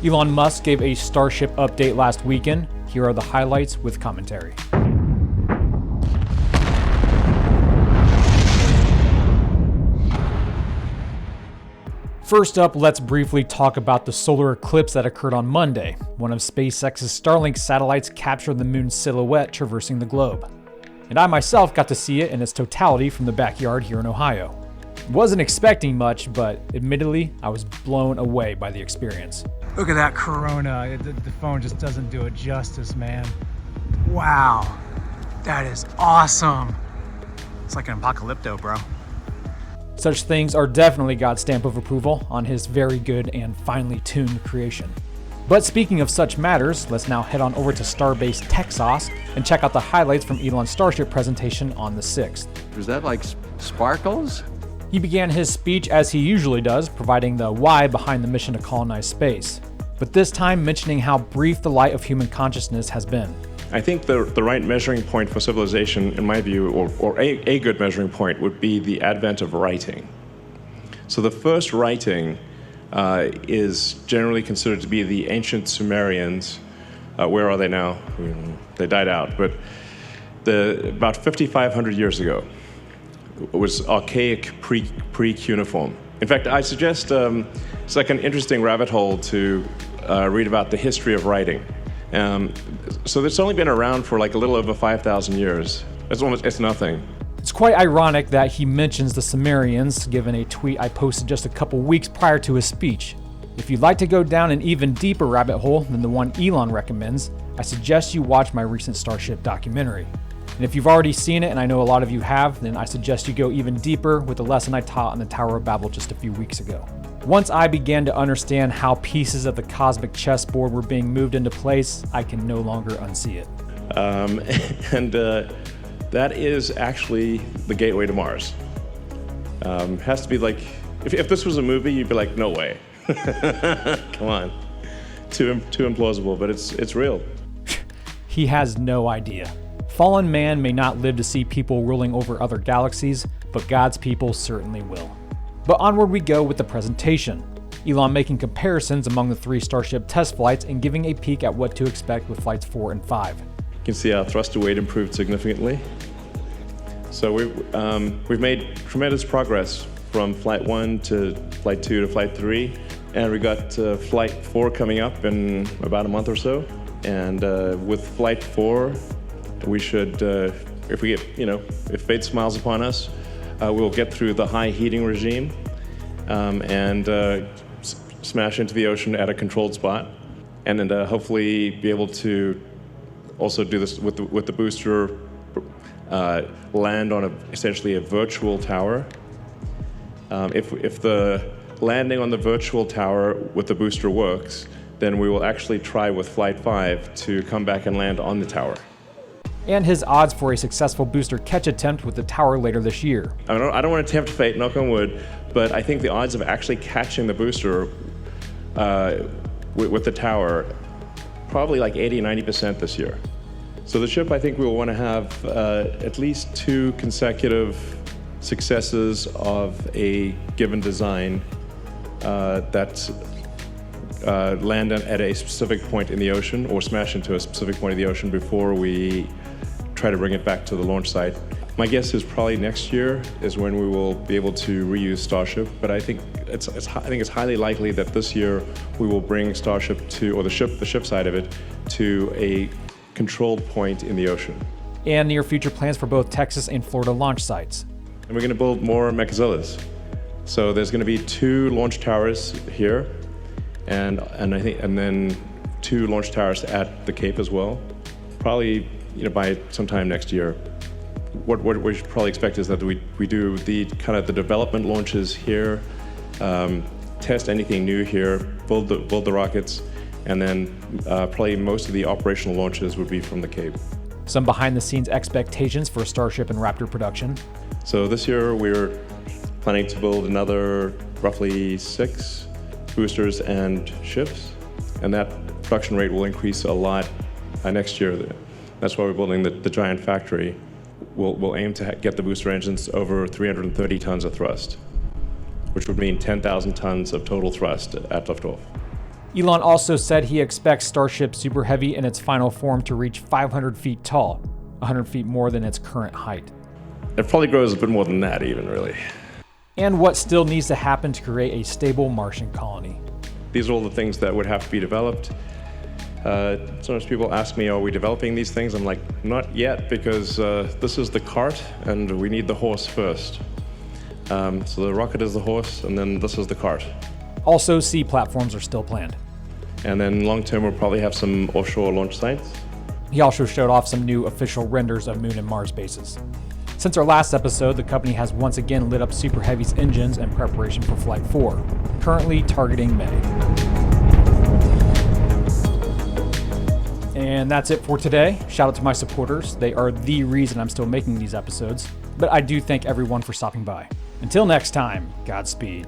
Elon Musk gave a Starship update last weekend. Here are the highlights with commentary. First up, let's briefly talk about the solar eclipse that occurred on Monday. One of SpaceX's Starlink satellites captured the moon's silhouette traversing the globe. And I myself got to see it in its totality from the backyard here in Ohio. Wasn't expecting much, but admittedly, I was blown away by the experience. Look at that corona. The phone just doesn't do it justice, man. Wow, that is awesome. It's like an apocalypto, bro. Such things are definitely God's stamp of approval on his very good and finely tuned creation. But speaking of such matters, let's now head on over to Starbase Texas and check out the highlights from Elon's Starship presentation on the 6th. Was that like sparkles? He began his speech as he usually does, providing the why behind the mission to colonize space, but this time mentioning how brief the light of human consciousness has been. I think the right measuring point for civilization, in my view, or a good measuring point, would be the advent of writing. So the first writing is generally considered to be the ancient Samarians. Where are they now? They died out, but about 5,500 years ago. It was archaic pre-cuneiform. In fact, I suggest it's like an interesting rabbit hole to read about the history of writing. So it's only been around for like a little over 5,000 years. It's nothing. It's quite ironic that he mentions the Samarians, given a tweet I posted just a couple weeks prior to his speech. If you'd like to go down an even deeper rabbit hole than the one Elon recommends, I suggest you watch my recent Starship documentary. And if you've already seen it, and I know a lot of you have, then I suggest you go even deeper with the lesson I taught on the Tower of Babel just a few weeks ago. Once I began to understand how pieces of the cosmic chessboard were being moved into place, I can no longer unsee it. That is actually the gateway to Mars. Has to be like, if this was a movie, you'd be like, no way. Come on. Too implausible, but it's real. He has no idea. Fallen man may not live to see people ruling over other galaxies, but God's people certainly will. But onward we go with the presentation. Elon making comparisons among the 3 Starship test flights and giving a peek at what to expect with flights 4 and 5. You can see our thruster weight improved significantly. So we've made tremendous progress from flight 1 to flight 2 to flight 3, and we got flight 4 coming up in about a month or so. And with flight 4, we should, if fate smiles upon us, we'll get through the high heating regime and smash into the ocean at a controlled spot, and then hopefully be able to also do this with the booster, land on essentially a virtual tower. If the landing on the virtual tower with the booster works, then we will actually try with Flight 5 to come back and land on the tower. And his odds for a successful booster catch attempt with the tower later this year. I don't want to tempt fate, knock on wood, but I think the odds of actually catching the booster with the tower, probably like 80-90% this year. So the ship, I think we will want to have at least 2 consecutive successes of a given design that land at a specific point in the ocean or smash into a specific point of the ocean before we try to bring it back to the launch site. My guess is probably next year is when we will be able to reuse Starship, but I think it's highly likely that this year we will bring Starship the ship side of it, to a controlled point in the ocean. And near future plans for both Texas and Florida launch sites. And we're going to build more Mechazillas. So there's going to be 2 launch towers here, and then 2 launch towers at the Cape as well. Probably, by sometime next year. What we should probably expect is that we do the development launches here, test anything new here, build the rockets, and then probably most of the operational launches would be from the Cape. Some behind-the-scenes expectations for Starship and Raptor production. So this year we're planning to build another roughly 6 boosters and ships, and that production rate will increase a lot next year. That's why we're building the giant factory. We'll aim to get the booster engines over 330 tons of thrust, which would mean 10,000 tons of total thrust at liftoff. Elon also said he expects Starship Super Heavy in its final form to reach 500 feet tall, 100 feet more than its current height. It probably grows a bit more than that even, really. And what still needs to happen to create a stable Martian colony. These are all the things that would have to be developed. Sometimes people ask me, are we developing these things? I'm like, not yet, because this is the cart and we need the horse first. So the rocket is the horse and then this is the cart. Also, sea platforms are still planned. And then long term, we'll probably have some offshore launch sites. He also showed off some new official renders of Moon and Mars bases. Since our last episode, the company has once again lit up Super Heavy's engines in preparation for Flight 4, currently targeting May. And that's it for today. Shout out to my supporters. They are the reason I'm still making these episodes. But I do thank everyone for stopping by. Until next time, Godspeed.